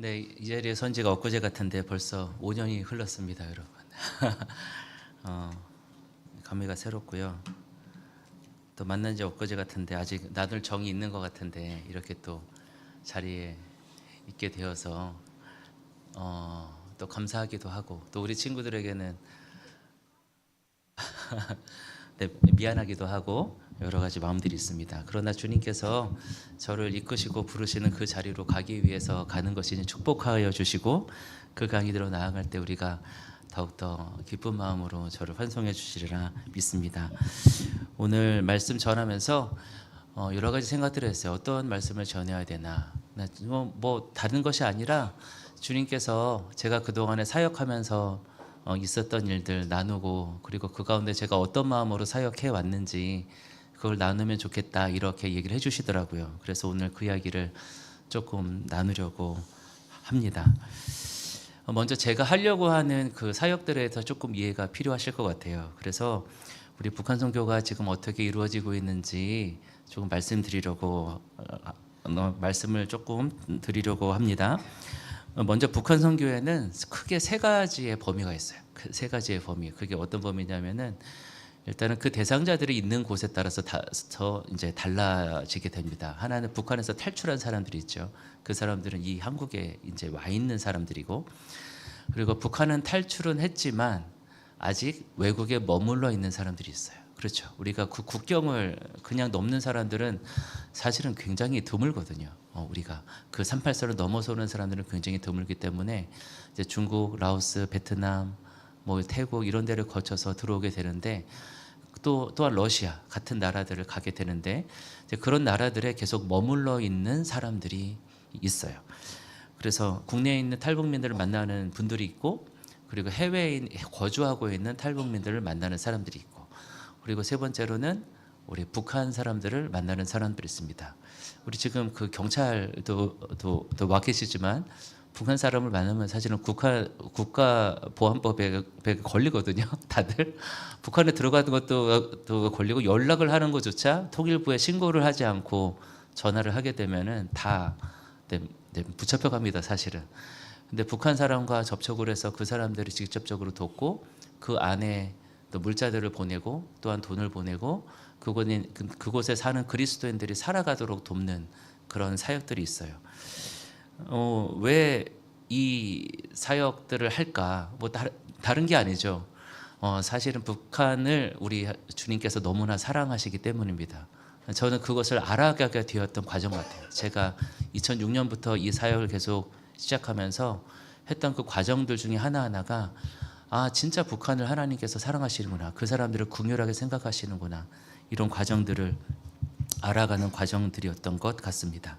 네, 이 자리에 선 지가 엊그제 같은데 벌써 5년이 흘렀습니다, 여러분. 어, 감회가 새롭고요. 또 만난 지 엊그제 같은데 아직 나눌 정이 있는 것 같은데 이렇게 또 자리에 있게 되어서 또 감사하기도 하고 또 우리 친구들에게는 네, 미안하기도 하고 여러 가지 마음들이 있습니다. 그러나 주님께서 저를 이끄시고 부르시는 그 자리로 가기 위해서 가는 것이니 축복하여 주시고 그 강의대로 나아갈 때 우리가 더욱더 기쁜 마음으로 저를 환송해 주시리라 믿습니다. 오늘 말씀 전하면서 여러 가지 생각들을 했어요. 어떤 말씀을 전해야 되나. 뭐 다른 것이 아니라 주님께서 제가 그동안에 사역하면서 있었던 일들 나누고 그리고 그 가운데 제가 어떤 마음으로 사역해 왔는지 그걸 나누면 좋겠다 이렇게 얘기를 해주시더라고요. 그래서 오늘 그 이야기를 조금 나누려고 합니다. 먼저 제가 하려고 하는 그 사역들에 대해서 조금 이해가 필요하실 것 같아요. 그래서 우리 북한 선교가 지금 어떻게 이루어지고 있는지 조금 말씀을 조금 드리려고 합니다. 먼저 북한 선교회는 크게 세 가지의 범위가 있어요. 그 세 가지의 범위. 그게 어떤 범위냐면은 일단은 그 대상자들이 있는 곳에 따라서 더 이제 달라지게 됩니다. 하나는 북한에서 탈출한 사람들이 있죠. 그 사람들은 이 한국에 이제 와 있는 사람들이고, 그리고 북한은 탈출은 했지만 아직 외국에 머물러 있는 사람들이 있어요. 그렇죠. 우리가 그 국경을 그냥 넘는 사람들은 사실은 굉장히 드물거든요. 우리가 그 38선을 넘어서는 사람들은 굉장히 드물기 때문에 이제 중국, 라오스, 베트남, 뭐 태국 이런 데를 거쳐서 들어오게 되는데 또한 러시아 같은 나라들을 가게 되는데 이제 그런 나라들에 계속 머물러 있는 사람들이 있어요. 그래서 국내에 있는 탈북민들을 만나는 분들이 있고 그리고 해외에 거주하고 있는 탈북민들을 만나는 사람들이 있고 그리고 세 번째로는 우리 북한 사람들을 만나는 사람들이 있습니다. 우리 지금 그 경찰도 와 계시지만 북한 사람을 만나면 사실은 국가보안법에 걸리거든요. 다들 북한에 들어가는 것도 걸리고 연락을 하는 것조차 통일부에 신고를 하지 않고 전화를 하게 되면은 다 붙잡혀 갑니다, 사실은. 근데 북한 사람과 접촉을 해서 그 사람들이 직접적으로 돕고 그 안에 또 물자들을 보내고 또한 돈을 보내고 그곳에 사는 그리스도인들이 살아가도록 돕는 그런 사역들이 있어요. 왜 이 사역들을 할까? 뭐 다른 게 아니죠. 사실은 북한을 우리 주님께서 너무나 사랑하시기 때문입니다. 저는 그것을 알아가게 되었던 과정 같아요. 제가 2006년부터 이 사역을 계속 시작하면서 했던 그 과정들 중에 하나하나가 진짜 북한을 하나님께서 사랑하시는구나. 그 사람들을 긍휼하게 생각하시는구나. 이런 과정들을 알아가는 과정들이었던 것 같습니다.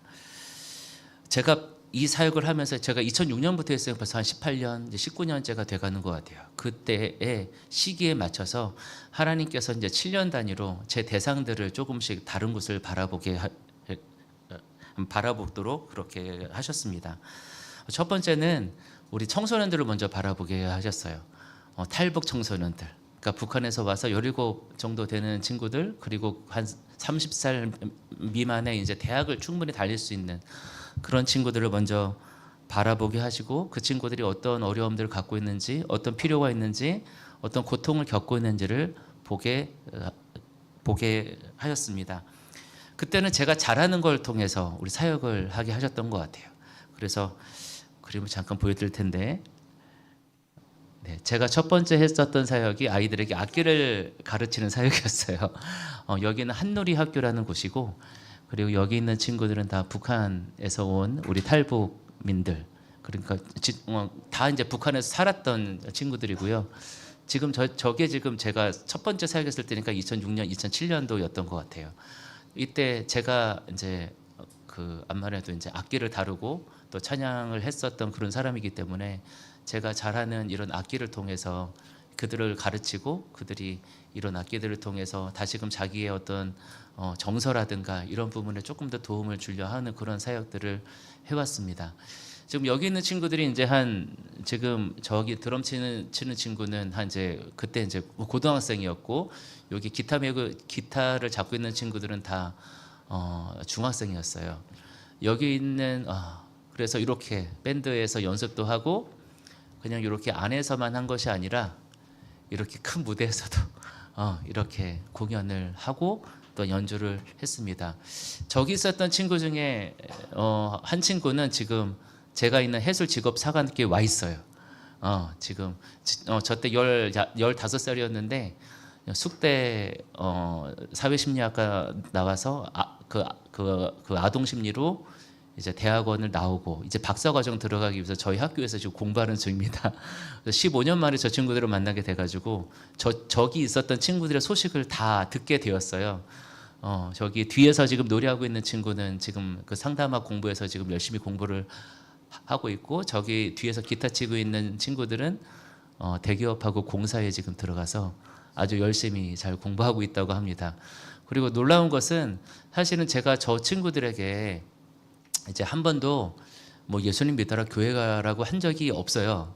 제가 이 사역을 하면서 제가 2006년부터 했어요. 벌써 한 18년, 이제 19년째가 돼가는 것 같아요. 그때의 시기에 맞춰서 하나님께서 이제 7년 단위로 제 대상들을 조금씩 다른 곳을 바라보도록 그렇게 하셨습니다. 첫 번째는 우리 청소년들을 먼저 바라보게 하셨어요. 탈북 청소년들. 그러니까 북한에서 와서 17 정도 되는 친구들 그리고 한 30살 미만의 이제 대학을 충분히 다닐 수 있는 그런 친구들을 먼저 바라보게 하시고 그 친구들이 어떤 어려움들을 갖고 있는지 어떤 필요가 있는지 어떤 고통을 겪고 있는지를 보게 하였습니다. 그때는 제가 잘하는 걸 통해서 우리 사역을 하게 하셨던 것 같아요. 그래서 그림을 잠깐 보여드릴 텐데 제가 첫 번째 했었던 사역이 아이들에게 악기를 가르치는 사역이었어요. 여기는 한누리 학교라는 곳이고 그리고 여기 있는 친구들은 다 북한에서 온 우리 탈북민들 그러니까 다 이제 북한에서 살았던 친구들이고요. 지금 저게 지금 제가 첫 번째 사역했을 때니까 2006년, 2007년도였던 것 같아요. 이때 제가 이제 그 암만해도 이제 악기를 다루고 또 찬양을 했었던 그런 사람이기 때문에 제가 잘하는 이런 악기를 통해서 그들을 가르치고 그들이 이런 악기들을 통해서 다시금 자기의 어떤 정서라든가 이런 부분에 조금 더 도움을 주려 하는 그런 사역들을 해왔습니다. 지금 여기 있는 친구들이 이제 지금 저기 드럼 치는 친구는 이제 그때 이제 고등학생이었고 여기 기타를 잡고 있는 친구들은 다 중학생이었어요. 여기 있는 그래서 이렇게 밴드에서 연습도 하고 그냥 이렇게 안에서만 한 것이 아니라 이렇게 큰 무대에서도 이렇게 공연을 하고 또 연주를 했습니다. 저기 있었던 친구 중에 한 친구는 지금 제가 있는 해술직업사관학교에 와 있어요. 지금 저때 15살이었는데 숙대 사회심리학과 나와서 그 아동심리로 이제 대학원을 나오고 이제 박사과정 들어가기 위해서 저희 학교에서 지금 공부하는 중입니다. 15년 만에 저 친구들을 만나게 돼가지고 저기 있었던 친구들의 소식을 다 듣게 되었어요. 저기 뒤에서 지금 노래하고 있는 친구는 지금 그 상담학 공부해서 지금 열심히 공부를 하고 있고, 저기 뒤에서 기타 치고 있는 친구들은 대기업하고 공사에 지금 들어가서 아주 열심히 잘 공부하고 있다고 합니다. 그리고 놀라운 것은 사실은 제가 저 친구들에게 이제 한 번도 뭐 예수님 믿어라 교회 가라고 한 적이 없어요.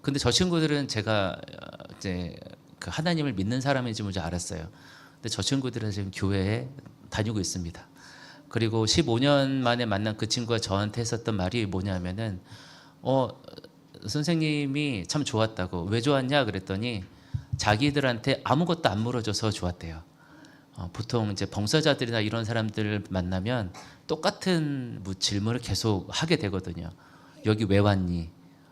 근데 저 친구들은 제가 이제 그 하나님을 믿는 사람인지 뭔지 알았어요. 근데 저 친구들은 지금 교회에 다니고 있습니다. 그리고 15년 만에 만난 그 친구가 저한테 했었던 말이 뭐냐면은 선생님이 참 좋았다고. 왜 좋았냐 그랬더니 자기들한테 아무것도 안 물어줘서 좋았대요. 보통 이제 봉사자들이나 이런 사람들을 만나면 똑같은 질문을 계속 하게 되거든요. 여기 왜 왔니?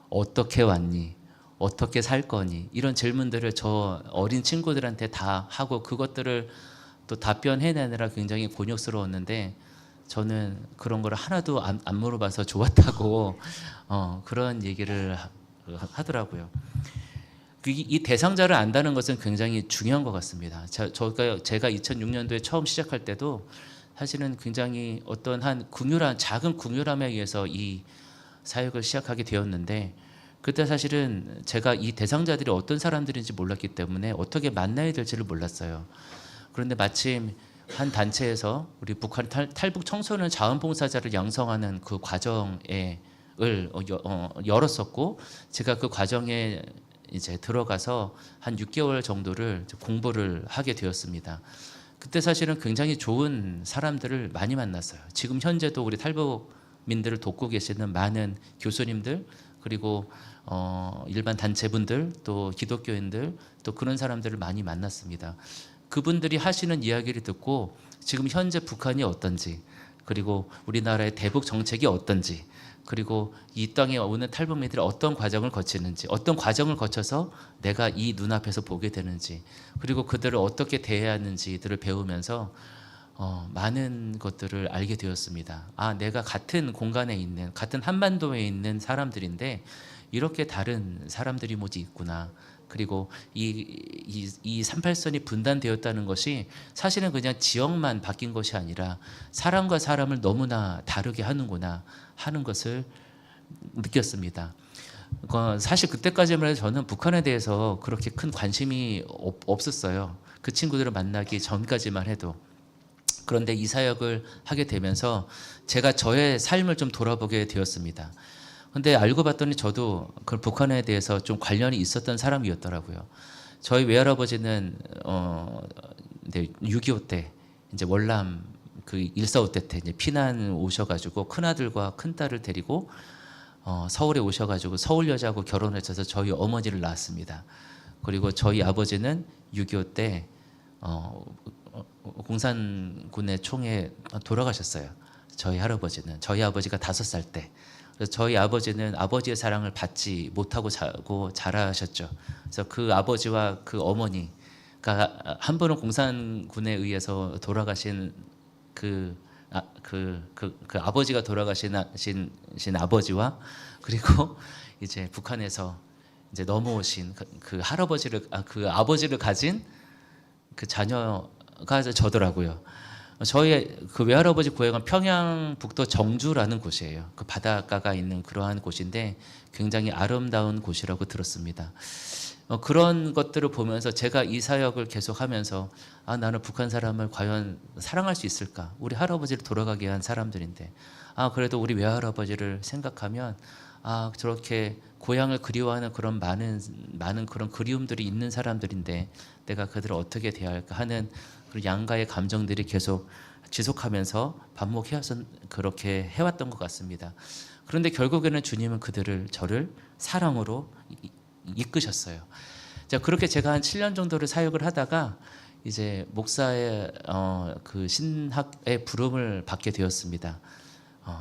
어떻게 왔니? 어떻게 살 거니? 이런 질문들을 저 어린 친구들한테 다 하고 그것들을 또 답변해내느라 굉장히 곤욕스러웠는데, 저는 그런 걸 하나도 안 물어봐서 좋았다고 그런 얘기를 하더라고요. 이 대상자를 안다는 것은 굉장히 중요한 것 같습니다. 제가 2006년도에 처음 시작할 때도 사실은 굉장히 어떤 한 작은 궁율함에 의해서 이 사역을 시작하게 되었는데, 그때 사실은 제가 이 대상자들이 어떤 사람들인지 몰랐기 때문에 어떻게 만나야 될지를 몰랐어요. 그런데 마침 한 단체에서 우리 북한 탈북 청소년 자원봉사자를 양성하는 그 과정을 열었었고, 제가 그 과정에 이제 들어가서 한 6개월 정도를 공부를 하게 되었습니다. 그때 사실은 굉장히 좋은 사람들을 많이 만났어요. 지금 현재도 우리 탈북민들을 돕고 계시는 많은 교수님들, 그리고 일반 단체분들, 또 기독교인들, 또 그런 사람들을 많이 만났습니다. 그분들이 하시는 이야기를 듣고 지금 현재 북한이 어떤지, 그리고 우리나라의 대북 정책이 어떤지, 그리고 이 땅에 오는 탈북민들이 어떤 과정을 거치는지, 어떤 과정을 거쳐서 내가 이 눈앞에서 보게 되는지, 그리고 그들을 어떻게 대해야 하는지들을 배우면서 많은 것들을 알게 되었습니다. 내가 같은 공간에 있는, 같은 한반도에 있는 사람들인데 이렇게 다른 사람들이 뭐지 있구나. 그리고 이 38선이 분단되었다는 것이 사실은 그냥 지역만 바뀐 것이 아니라 사람과 사람을 너무나 다르게 하는구나 하는 것을 느꼈습니다. 사실 그때까지만 해도 저는 북한에 대해서 그렇게 큰 관심이 없었어요. 그 친구들을 만나기 전까지만 해도. 그런데 이 사역을 하게 되면서 제가 저의 삶을 좀 돌아보게 되었습니다. 근데 알고 봤더니 저도 그 북한에 대해서 좀 관련이 있었던 사람이었더라고요. 저희 외할아버지는 6.25 때 이제 월남 그 1.45 때 이제 피난 오셔가지고 큰 아들과 큰 딸을 데리고 서울에 오셔가지고 서울 여자하고 결혼하셔서 저희 어머니를 낳았습니다. 그리고 저희 아버지는 6.25 때 공산군의 총에 돌아가셨어요. 저희 할아버지는. 저희 아버지가 5살 때. 그래서 저희 아버지는 아버지의 사랑을 받지 못하고 자라셨죠. 그래서 그 아버지와 그 어머니가 한 번은 공산군에 의해서 돌아가신 그 아버지가 돌아가신 아버지와, 그리고 이제 북한에서 이제 넘어오신 그 아버지를 가진 그 자녀가 저더라고요. 저희 그 외할아버지 고향은 평양북도 정주라는 곳이에요. 그 바닷가가 있는 그러한 곳인데 굉장히 아름다운 곳이라고 들었습니다. 그런 것들을 보면서 제가 이 사역을 계속하면서 나는 북한 사람을 과연 사랑할 수 있을까? 우리 할아버지를 돌아가게 한 사람들인데 그래도 우리 외할아버지를 생각하면 저렇게 고향을 그리워하는 그런 많은 그런 그리움들이 있는 사람들인데 내가 그들을 어떻게 대할까 하는 그런 양가의 감정들이 계속 지속하면서 반복해서 그렇게 해왔던 것 같습니다. 그런데 결국에는 주님은 저를 사랑으로 이끄셨어요. 자, 그렇게 제가 한 7년 정도를 사역을 하다가 이제 목사의 그 신학의 부름을 받게 되었습니다.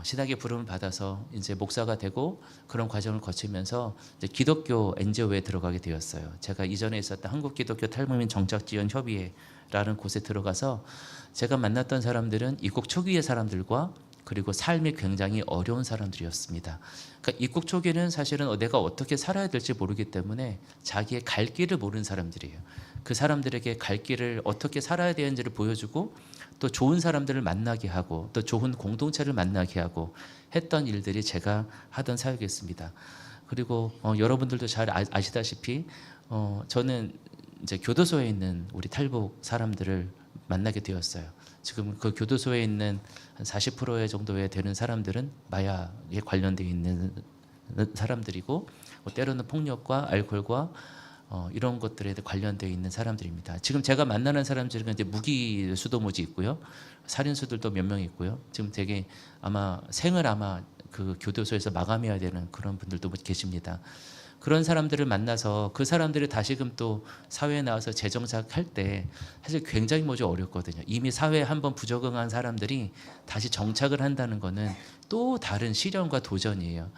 신학의 부름을 받아서 이제 목사가 되고 그런 과정을 거치면서 이제 기독교 NGO에 들어가게 되었어요. 제가 이전에 있었던 한국기독교 탈북민 정착지원협의회라는 곳에 들어가서 제가 만났던 사람들은 입국 초기의 사람들과 그리고 삶이 굉장히 어려운 사람들이었습니다. 그러니까 입국 초기는 사실은 내가 어떻게 살아야 될지 모르기 때문에 자기의 갈 길을 모르는 사람들이에요. 그 사람들에게 갈 길을 어떻게 살아야 되는지를 보여주고 또 좋은 사람들을 만나게 하고 또 좋은 공동체를 만나게 하고 했던 일들이 제가 하던 사역이었습니다. 그리고 여러분들도 잘 아시다시피 저는 이제 교도소에 있는 우리 탈북 사람들을 만나게 되었어요. 지금 그 교도소에 있는 한 40%의 정도에 되는 사람들은 마약에 관련되어 있는 사람들이고 때로는 폭력과 알코올과 이런 것들에 관련되어 있는 사람들입니다. 지금 제가 만나는 사람들은 이제 무기 수도모지 있고요, 살인수들도 몇 명 있고요. 지금 되게 아마 생을 그 교도소에서 마감해야 되는 그런 분들도 계십니다. 그런 사람들을 만나서 그 사람들이 다시금 또 사회에 나와서 재정착할 때 사실 굉장히 어렵거든요. 이미 사회에 한번 부적응한 사람들이 다시 정착을 한다는 거는 또 다른 시련과 도전이에요.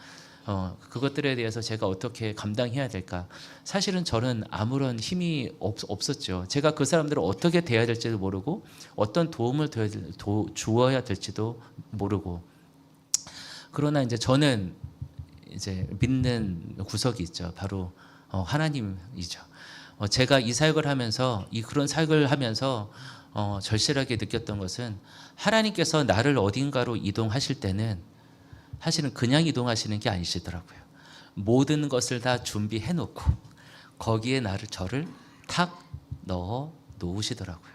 그것들에 대해서 제가 어떻게 감당해야 될까? 사실은 저는 아무런 힘이 없었죠. 제가 그 사람들을 어떻게 대해야 될지도 모르고 어떤 도움을 주어야 될지도 모르고. 그러나 이제 저는 이제 믿는 구석이 있죠. 바로 하나님이죠. 제가 이 사역을 하면서 그런 사역을 하면서 절실하게 느꼈던 것은 하나님께서 나를 어딘가로 이동하실 때는 사실은 그냥 이동하시는 게 아니시더라고요. 모든 것을 다 준비해 놓고 거기에 저를 탁 넣어 놓으시더라고요.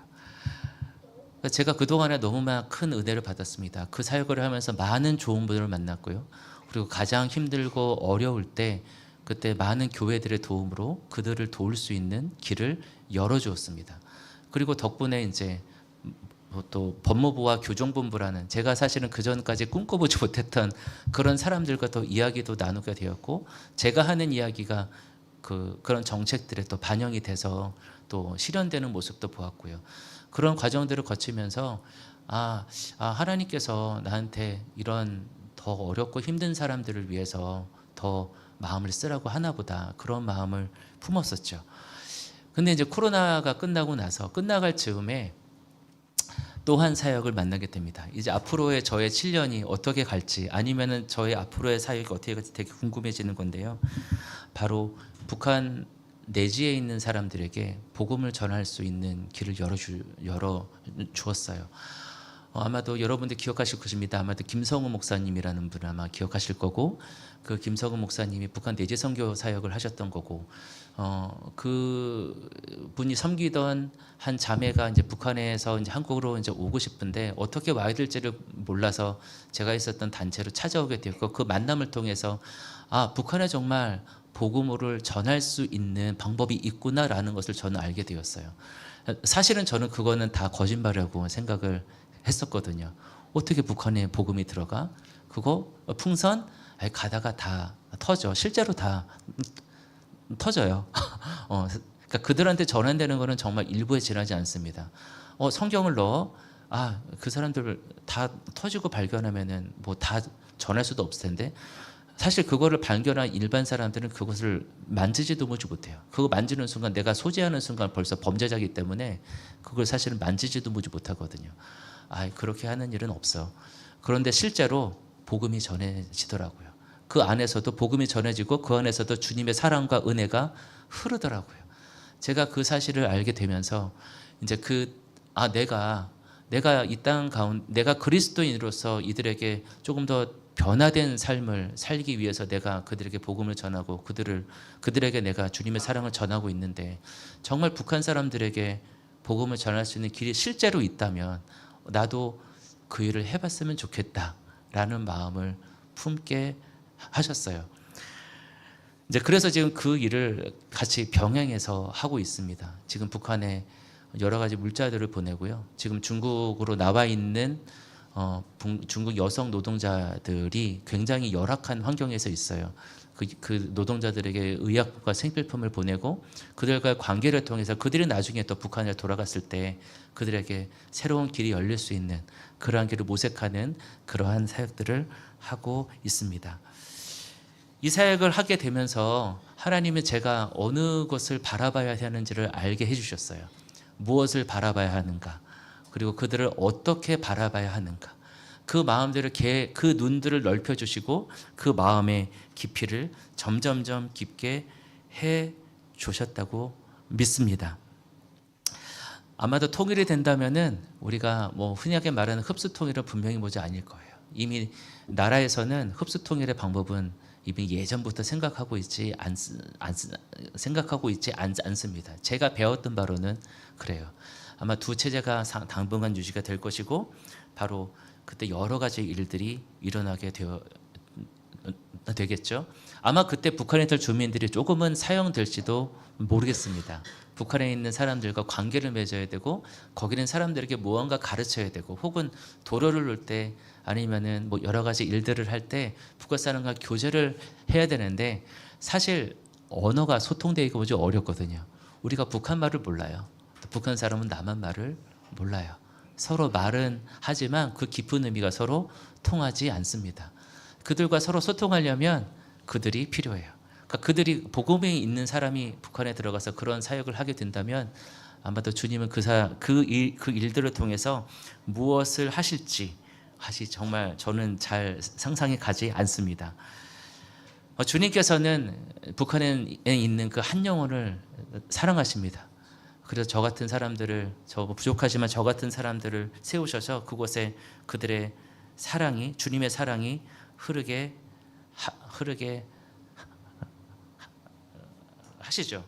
제가 그동안에 너무나 큰 은혜를 받았습니다. 그 사역을 하면서 많은 좋은 분들을 만났고요. 그리고 가장 힘들고 어려울 때 그때 많은 교회들의 도움으로 그들을 도울 수 있는 길을 열어주었습니다. 그리고 덕분에 이제 또 법무부와 교정본부라는 제가 사실은 그 전까지 꿈꿔보지 못했던 그런 사람들과 또 이야기도 나누게 되었고, 제가 하는 이야기가 그런 정책들에 또 반영이 돼서 또 실현되는 모습도 보았고요. 그런 과정들을 거치면서 하나님께서 나한테 이런 더 어렵고 힘든 사람들을 위해서 더 마음을 쓰라고 하나 보다, 그런 마음을 품었었죠. 근데 이제 코로나가 끝나갈 즈음에 또 한 사역을 만나게 됩니다. 이제 앞으로의 저의 7년이 어떻게 갈지, 아니면은 저의 앞으로의 사역이 어떻게 갈지 되게 궁금해지는 건데요. 바로 북한 내지에 있는 사람들에게 복음을 전할 수 있는 길을 열어 주었어요. 아마도 여러분들 기억하실 것입니다. 아마도 김성우 목사님이라는 분 아마 기억하실 거고, 그 김성우 목사님이 북한 내지 선교 사역을 하셨던 거고, 그 분이 섬기던 한 자매가 이제 북한에서 이제 한국으로 이제 오고 싶은데 어떻게 와야 될지를 몰라서 제가 있었던 단체로 찾아오게 되었고, 그 만남을 통해서 북한에 정말 복음을 전할 수 있는 방법이 있구나라는 것을 저는 알게 되었어요. 사실은 저는 그거는 다 거짓말이라고 생각을 했었거든요. 어떻게 북한에 복음이 들어가? 그거 풍선 가다가 다 터져. 실제로 다 터져요. 그러니까 그들한테 전환되는 거는 정말 일부에 지나지 않습니다. 성경을 넣어 그 사람들 다 터지고 발견하면은 뭐 다 전할 수도 없을 텐데, 사실 그거를 발견한 일반 사람들은 그것을 만지지도 못해요. 그거 만지는 순간, 내가 소지하는 순간 벌써 범죄자이기 때문에 그걸 사실은 만지지도 못하거든요. 그렇게 하는 일은 없어. 그런데 실제로 복음이 전해지더라고요. 그 안에서도 복음이 전해지고 그 안에서도 주님의 사랑과 은혜가 흐르더라고요. 제가 그 사실을 알게 되면서 이제 내가 이 땅 가운데 내가 그리스도인으로서 이들에게 조금 더 변화된 삶을 살기 위해서 내가 그들에게 복음을 전하고 그들에게 내가 주님의 사랑을 전하고 있는데, 정말 북한 사람들에게 복음을 전할 수 있는 길이 실제로 있다면 나도 그 일을 해봤으면 좋겠다라는 마음을 품게 하셨어요. 이제 그래서 지금 그 일을 같이 병행해서 하고 있습니다. 지금 북한에 여러 가지 물자들을 보내고요. 지금 중국으로 나와 있는 중국 여성 노동자들이 굉장히 열악한 환경에서 있어요. 그 노동자들에게 의약품과 생필품을 보내고 그들과의 관계를 통해서 그들이 나중에 또 북한에 돌아갔을 때 그들에게 새로운 길이 열릴 수 있는 그러한 길을 모색하는 그러한 사역들을 하고 있습니다. 이 사역을 하게 되면서 하나님은 제가 어느 것을 바라봐야 하는지를 알게 해주셨어요. 무엇을 바라봐야 하는가, 그리고 그들을 어떻게 바라봐야 하는가, 그 마음들을 그 눈들을 넓혀주시고 그 마음의 깊이를 점점점 깊게 해 주셨다고 믿습니다. 아마도 통일이 된다면은 우리가 뭐 흔하게 말하는 흡수 통일은 분명히 뭐지 아닐 거예요. 이미 나라에서는 흡수 통일의 방법은 이미 예전부터 생각하고 있지 않습니다. 제가 배웠던 바로는 그래요. 아마 두 체제가 당분간 유지가 될 것이고 바로 그때 여러 가지 일들이 일어나게 되겠죠. 아마 그때 북한에 있던 주민들이 조금은 사용될지도 모르겠습니다. 북한에 있는 사람들과 관계를 맺어야 되고 거기 있는 사람들에게 무언가 가르쳐야 되고 혹은 도로를 놓을 때 아니면은 뭐 여러 가지 일들을 할 때 북한 사람과 교제를 해야 되는데 사실 언어가 소통되기가 아주 어렵거든요. 우리가 북한 말을 몰라요. 북한 사람은 남한 말을 몰라요. 서로 말은 하지만 그 깊은 의미가 서로 통하지 않습니다. 그들과 서로 소통하려면 그들이 필요해요. 그러니까 그들이 복음에 있는 사람이 북한에 들어가서 그런 사역을 하게 된다면 아마도 주님은 그 일들을 통해서 무엇을 하실지 정말 저는 잘 상상이 가지 않습니다. 주님께서는 북한에 있는 그 한 영혼을 사랑하십니다. 그래서 저 같은 사람들을, 부족하지만 저 같은 사람들을 세우셔서 그곳에 그들의 사랑이, 주님의 사랑이 흐르게 하시죠.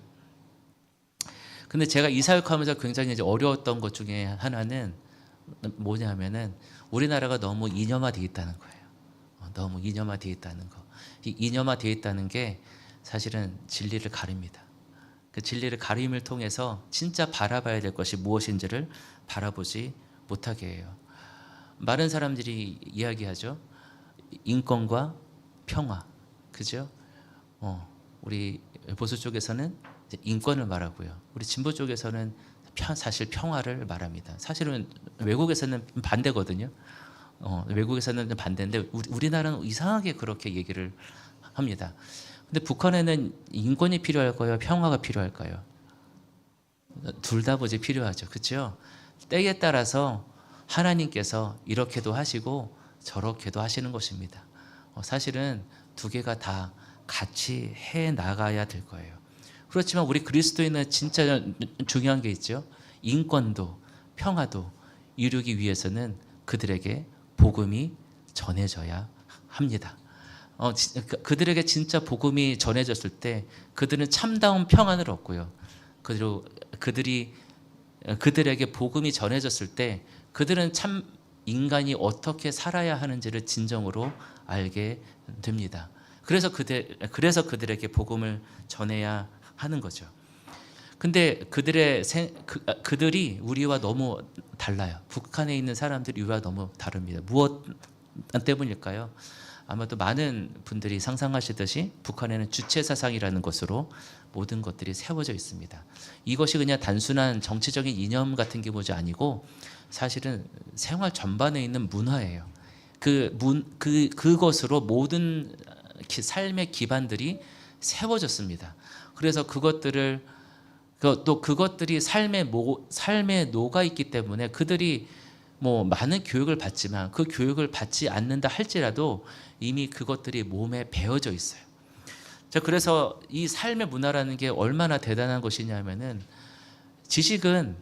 근데 제가 이 사역하면서 굉장히 이제 어려웠던 것 중에 하나는 뭐냐면은 우리나라가 너무 이념화되어 있다는 거예요. 너무 이념화되어 있다는 거. 이 이념화되어 있다는 게 사실은 진리를 가립니다. 그 진리를 가림을 통해서 진짜 바라봐야 될 것이 무엇인지를 바라보지 못하게 해요. 많은 사람들이 이야기하죠. 인권과 평화, 그죠? 우리 보수 쪽에서는 이제 인권을 말하고요. 우리 진보 쪽에서는 사실 평화를 말합니다. 사실은 외국에서는 반대거든요. 외국에서는 반대인데 우리나라는 이상하게 그렇게 얘기를 합니다. 근데 북한에는 인권이 필요할까요? 평화가 필요할까요? 둘 다 뭐지 필요하죠. 그렇죠? 때에 따라서 하나님께서 이렇게도 하시고 저렇게도 하시는 것입니다. 사실은 두 개가 다 같이 해 나가야 될 거예요. 그렇지만 우리 그리스도인은 진짜 중요한 게 있죠. 인권도 평화도 이루기 위해서는 그들에게 복음이 전해져야 합니다. 그들에게 진짜 복음이 전해졌을 때 그들은 참다운 평안을 얻고요. 그리고 그들에게 복음이 전해졌을 때 그들은 참 인간이 어떻게 살아야 하는지를 진정으로 알게 됩니다. 그래서 그들에게 복음을 전해야 하는 거죠. 근데 그들이 우리와 너무 달라요. 북한에 있는 사람들이 우리와 너무 다릅니다. 무엇 때문일까요? 아마도 많은 분들이 상상하시듯이 북한에는 주체사상이라는 것으로 모든 것들이 세워져 있습니다. 이것이 그냥 단순한 정치적인 이념 같은 게 뭐지 아니고 사실은 생활 전반에 있는 문화예요. 그것으로 모든 삶의 기반들이 세워졌습니다. 그래서 그것들이 삶에 녹아 있기 때문에 그들이 뭐 많은 교육을 받지만 그 교육을 받지 않는다 할지라도 이미 그것들이 몸에 배어져 있어요. 자, 그래서 이 삶의 문화라는 게 얼마나 대단한 것이냐면은 지식은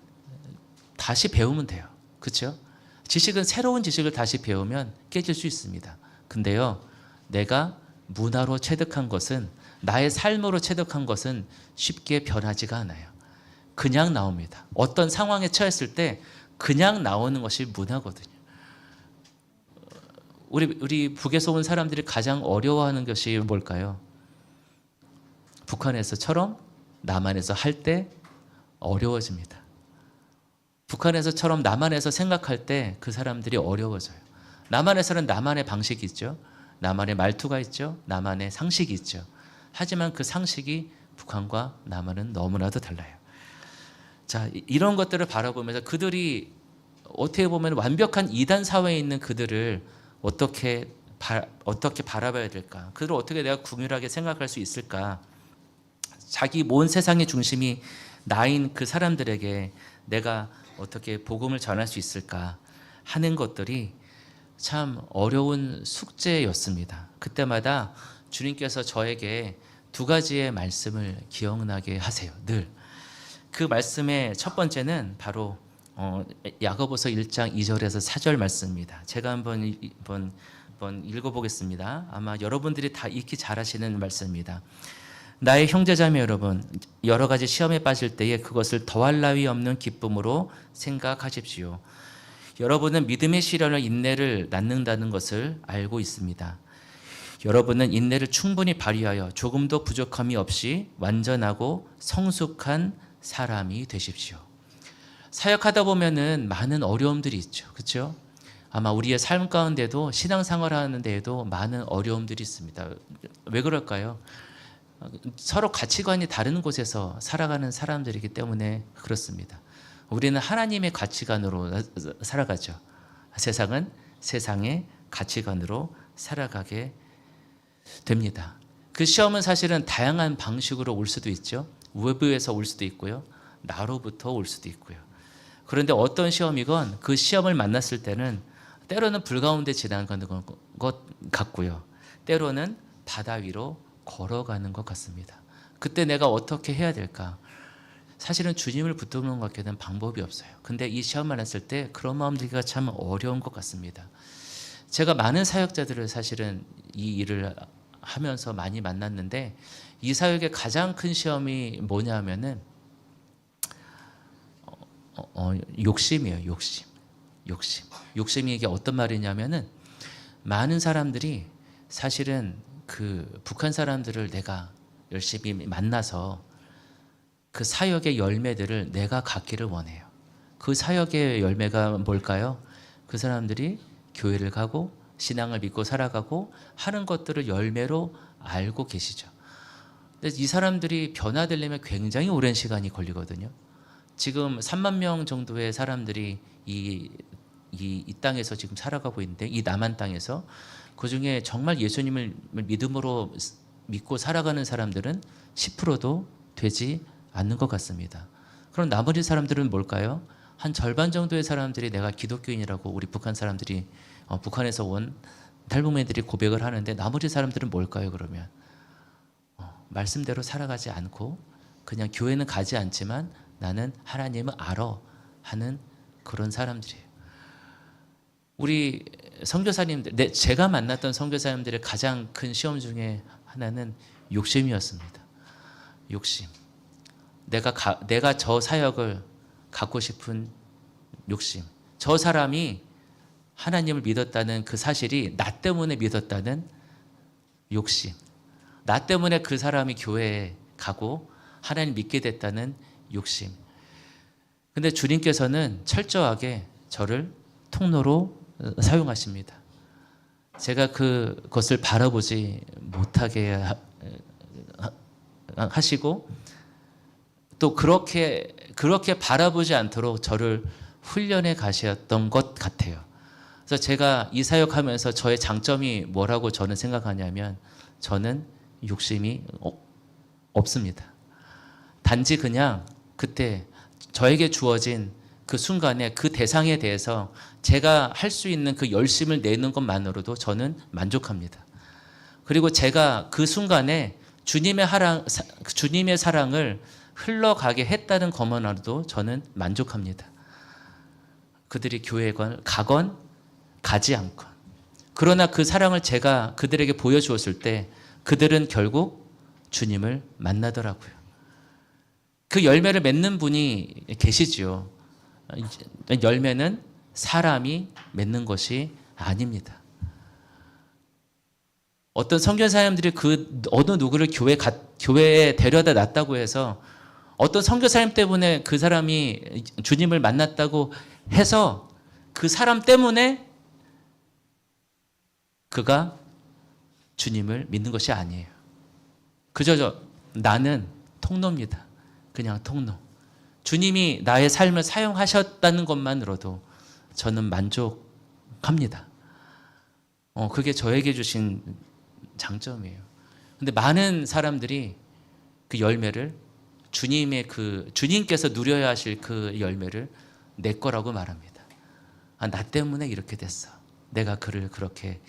다시 배우면 돼요. 그렇죠? 지식은 새로운 지식을 다시 배우면 깨질 수 있습니다. 근데요, 내가 문화로 체득한 것은 나의 삶으로 체득한 것은 쉽게 변하지가 않아요. 그냥 나옵니다. 어떤 상황에 처했을 때 그냥 나오는 것이 문화거든요. 우리 북에서 온 사람들이 가장 어려워하는 것이 뭘까요? 북한에서처럼 남한에서 할 때 어려워집니다. 북한에서처럼 남한에서 생각할 때 그 사람들이 어려워져요. 남한에서는 나만의 방식이 있죠. 나만의 말투가 있죠. 나만의 상식이 있죠. 하지만 그 상식이 북한과 남한은 너무나도 달라요. 자, 이런 것들을 바라보면서 그들이 어떻게 보면 완벽한 이단 사회에 있는 그들을 어떻게 바라봐야 될까? 그들을 어떻게 내가 궁휼하게 생각할 수 있을까? 자기 온 세상의 중심이 나인 그 사람들에게 내가 어떻게 복음을 전할 수 있을까 하는 것들이 참 어려운 숙제였습니다. 그때마다 주님께서 저에게 두 가지의 말씀을 기억나게 하세요. 늘. 그 말씀의 첫 번째는 바로 야고보서 1장 2절에서 4절 말씀입니다. 제가 한번 읽어보겠습니다. 아마 여러분들이 다 읽기 잘하시는 말씀입니다. 나의 형제자매 여러분, 여러 가지 시험에 빠질 때에 그것을 더할 나위 없는 기쁨으로 생각하십시오. 여러분은 믿음의 시련을 인내를 낳는다는 것을 알고 있습니다. 여러분은 인내를 충분히 발휘하여 조금도 부족함이 없이 완전하고 성숙한 사람이 되십시오. 사역하다 보면은 많은 어려움들이 있죠. 그렇죠? 아마 우리의 삶 가운데도 신앙생활 하는 데에도 많은 어려움들이 있습니다. 왜 그럴까요? 서로 가치관이 다른 곳에서 살아가는 사람들이기 때문에 그렇습니다. 우리는 하나님의 가치관으로 살아가죠. 세상은 세상의 가치관으로 살아가게 됩니다. 그 시험은 사실은 다양한 방식으로 올 수도 있죠. 외부에서 올 수도 있고요. 나로부터 올 수도 있고요. 그런데 어떤 시험이건 그 시험을 만났을 때는 때로는 불 가운데 지나가는 것 같고요. 때로는 바다 위로 걸어가는 것 같습니다. 그때 내가 어떻게 해야 될까? 사실은 주님을 붙드는 것밖에는 방법이 없어요. 근데 이 시험 만났을 때 그런 마음 들기가 참 어려운 것 같습니다. 제가 많은 사역자들을 사실은 이 일을 하면서 많이 만났는데 이 사역의 가장 큰 시험이 뭐냐 하면은 욕심이에요. 욕심이 이게 어떤 말이냐면은 많은 사람들이 사실은 그 북한 사람들을 내가 열심히 만나서 그 사역의 열매들을 내가 갖기를 원해요. 그 사역의 열매가 뭘까요? 그 사람들이 교회를 가고 신앙을 믿고 살아가고 하는 것들을 열매로 알고 계시죠. 근데 이 사람들이 변화되려면 굉장히 오랜 시간이 걸리거든요. 지금 3만 명 정도의 사람들이 이 땅에서 지금 살아가고 있는데 이 남한 땅에서 그중에 정말 예수님을 믿음으로 믿고 살아가는 사람들은 10%도 되지 않는 것 같습니다. 그럼 나머지 사람들은 뭘까요? 한 절반 정도의 사람들이 내가 기독교인이라고 우리 북한 사람들이 북한에서 온 탈북민들이 고백을 하는데 나머지 사람들은 뭘까요? 그러면 말씀대로 살아가지 않고 그냥 교회는 가지 않지만 나는 하나님을 알아 하는 그런 사람들이에요. 우리 선교사님들, 제가 만났던 선교사님들의 가장 큰 시험 중에 하나는 욕심이었습니다. 욕심. 내가 저 사역을 갖고 싶은 욕심. 저 사람이 하나님을 믿었다는 그 사실이 나 때문에 믿었다는 욕심. 나 때문에 그 사람이 교회에 가고 하나님 믿게 됐다는 욕심. 근데 주님께서는 철저하게 저를 통로로 사용하십니다. 제가 그것을 바라보지 못하게 하시고 또 그렇게 바라보지 않도록 저를 훈련해 가셨던 것 같아요. 그래서 제가 이 사역하면서 저의 장점이 뭐라고 저는 생각하냐면 저는 욕심이 없습니다. 단지 그냥 그때 저에게 주어진 그 순간에 그 대상에 대해서 제가 할 수 있는 그 열심을 내는 것만으로도 저는 만족합니다. 그리고 제가 그 순간에 주님의 사랑을 흘러가게 했다는 것만으로도 저는 만족합니다. 그들이 교회에 가건 가지 않건. 그러나 그 사랑을 제가 그들에게 보여주었을 때 그들은 결국 주님을 만나더라고요. 그 열매를 맺는 분이 계시지요. 열매는 사람이 맺는 것이 아닙니다. 어떤 선교사님들이 그 어느 누구를 교회에 데려다 놨다고 해서 어떤 선교사님 때문에 그 사람이 주님을 만났다고 해서 그 사람 때문에 그가 주님을 믿는 것이 아니에요. 그저 나는 통로입니다. 그냥 통로. 주님이 나의 삶을 사용하셨다는 것만으로도 저는 만족합니다. 그게 저에게 주신 장점이에요. 근데 많은 사람들이 그 열매를 주님께서 누려야 하실 그 열매를 내 거라고 말합니다. 나 때문에 이렇게 됐어. 내가 그를 그렇게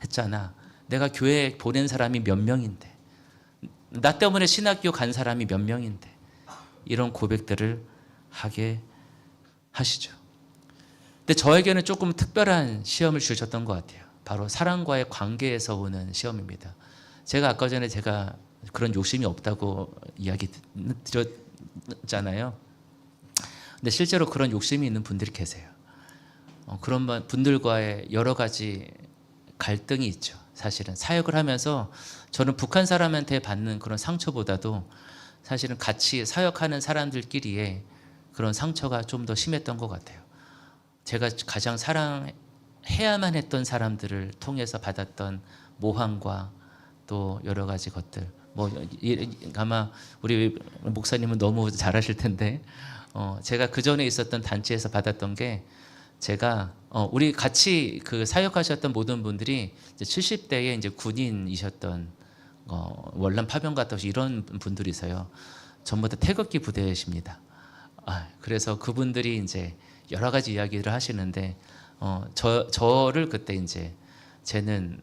했잖아. 내가 교회 보낸 사람이 몇 명인데. 나 때문에 신학교 간 사람이 몇 명인데. 이런 고백들을 하게 하시죠. 근데 저에게는 조금 특별한 시험을 주셨던 것 같아요. 바로 사랑과의 관계에서 오는 시험입니다. 제가 아까 전에 제가 그런 욕심이 없다고 이야기 드렸잖아요. 근데 실제로 그런 욕심이 있는 분들이 계세요. 그런 분들과의 여러 가지 갈등이 있죠. 사실은 사역을 하면서 저는 북한 사람한테 받는 그런 상처보다도 사실은 같이 사역하는 사람들끼리의 그런 상처가 좀 더 심했던 것 같아요. 제가 가장 사랑해야만 했던 사람들을 통해서 받았던 모함과 또 여러 가지 것들. 아마 우리 목사님은 너무 잘 아실 텐데, 제가 그 전에 있었던 단체에서 받았던 게, 제가 우리 같이 그 사역하셨던 모든 분들이 이제 70대에 이제 군인이셨던 월남 파병 갔다 오신 이런 분들이세요. 전부 다 태극기 부대이십니다. 그래서 그분들이 이제 여러 가지 이야기를 하시는데, 저를 그때 이제 쟤는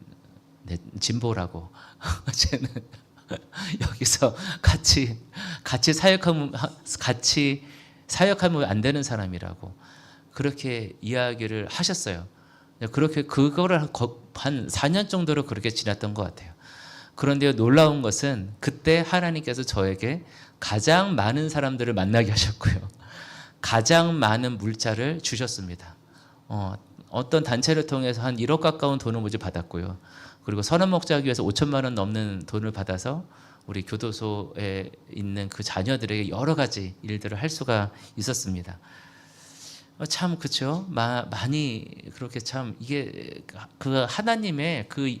진보라고, 쟤는 여기서 같이 사역하면 안 되는 사람이라고 그렇게 이야기를 하셨어요. 그렇게 그거를 한 4년 정도로 그렇게 지났던 것 같아요. 그런데 놀라운 것은 그때 하나님께서 저에게 가장 많은 사람들을 만나게 하셨고요. 가장 많은 물자를 주셨습니다. 어떤 단체를 통해서 한 1억 가까운 돈을 모두 받았고요. 그리고 선한목자교회에서 5천만 원 넘는 돈을 받아서 우리 교도소에 있는 그 자녀들에게 여러 가지 일들을 할 수가 있었습니다. 참 그렇죠. 많이 그렇게 참 이게 그 하나님의 그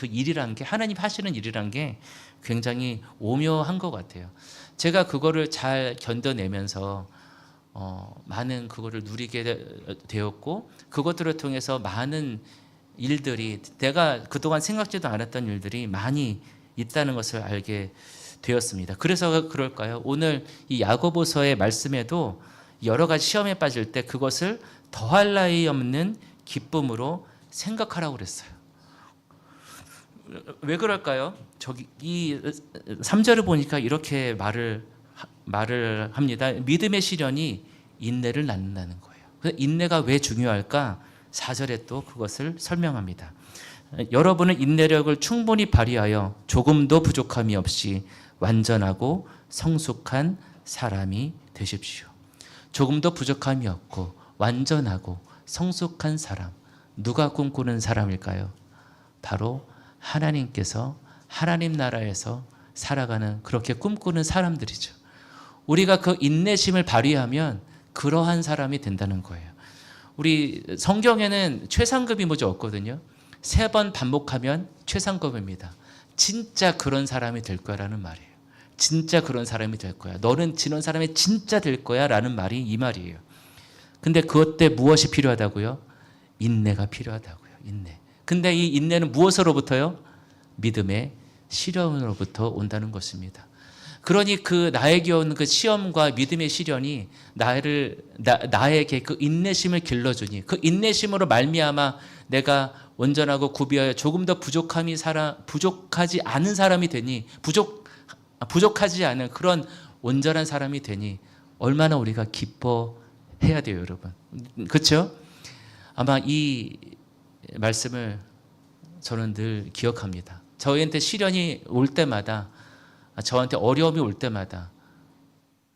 일이란 게 하나님 하시는 일이란 게 굉장히 오묘한 것 같아요. 제가 그거를 잘 견뎌내면서 많은 그거를 누리게 되었고 그것들을 통해서 많은 일들이 내가 그동안 생각지도 않았던 일들이 많이 있다는 것을 알게 되었습니다. 그래서 그럴까요? 오늘 이 야고보서의 말씀에도 여러 가지 시험에 빠질 때 그것을 더할 나위 없는 기쁨으로 생각하라고 그랬어요. 왜 그럴까요? 이 3절을 보니까 이렇게 말을 합니다. 믿음의 시련이 인내를 낳는다는 거예요. 그래서 인내가 왜 중요할까? 4절에 또 그것을 설명합니다. 여러분은 인내력을 충분히 발휘하여 조금도 부족함이 없이 완전하고 성숙한 사람이 되십시오. 조금도 부족함이 없고 완전하고 성숙한 사람, 누가 꿈꾸는 사람일까요? 바로 하나님께서 하나님 나라에서 살아가는 그렇게 꿈꾸는 사람들이죠. 우리가 그 인내심을 발휘하면 그러한 사람이 된다는 거예요. 우리 성경에는 최상급이 뭐죠? 없거든요. 3번 반복하면 최상급입니다. 진짜 그런 사람이 될 거야라는 말이에요. 진짜 그런 사람이 될 거야. 너는 지는 사람이 진짜 될 거야라는 말이 이 말이에요. 근데 그것 때 무엇이 필요하다고요? 인내가 필요하다고요. 인내. 근데 이 인내는 무엇으로부터요? 믿음의 시련으로부터 온다는 것입니다. 그러니 그 나에게 오는 그 시험과 믿음의 시련이 나에게 그 인내심을 길러주니 그 인내심으로 말미암아 내가 온전하고 구비하여 조금 더 부족하지 않은 사람이 되니 부족하지 않은 그런 온전한 사람이 되니 얼마나 우리가 기뻐해야 돼요, 여러분. 그렇죠? 아마 이 말씀을 저는 늘 기억합니다. 저희한테 시련이 올 때마다 저한테 어려움이 올 때마다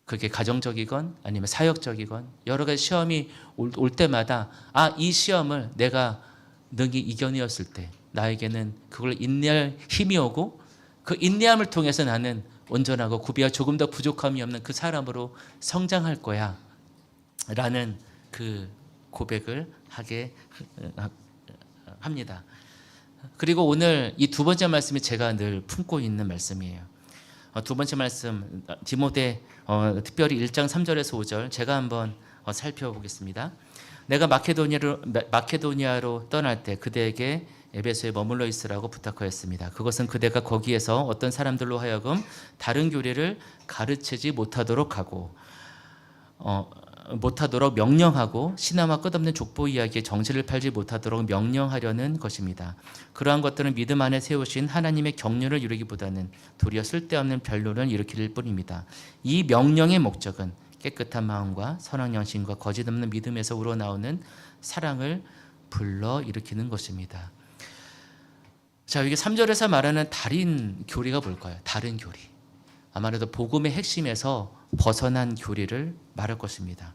그게 가정적이건 아니면 사역적이건 여러 가지 시험이 올 때마다 이 시험을 내가 능히 이겨내었을 때 나에게는 그걸 인내할 힘이 오고 그 인내함을 통해서 나는 온전하고 구비와 조금 더 부족함이 없는 그 사람으로 성장할 거야 라는 그 고백을 하게 합니다. 그리고 오늘 이 두 번째 말씀이 제가 늘 품고 있는 말씀이에요. 두 번째 말씀 디모데 특별히 1장 3절에서 5절 제가 한번 살펴보겠습니다. 내가 마케도니아로 떠날 때 그대에게 에베소에 머물러 있으라고 부탁하였습니다. 그것은 그대가 거기에서 어떤 사람들로 하여금 다른 교리를 가르치지 못하도록 하고 못하도록 명령하고 신화와 끝없는 족보 이야기에 정신을 팔지 못하도록 명령하려는 것입니다. 그러한 것들은 믿음 안에 세우신 하나님의 경륜을 이루기보다는 도리어 쓸데없는 변론을 일으킬 뿐입니다. 이 명령의 목적은 깨끗한 마음과 선한 양심과 거짓 없는 믿음에서 우러나오는 사랑을 불러일으키는 것입니다. 자, 이게 3절에서 말하는 다른 교리가 뭘까요? 다른 교리. 아마도 복음의 핵심에서 벗어난 교리를 말할 것입니다.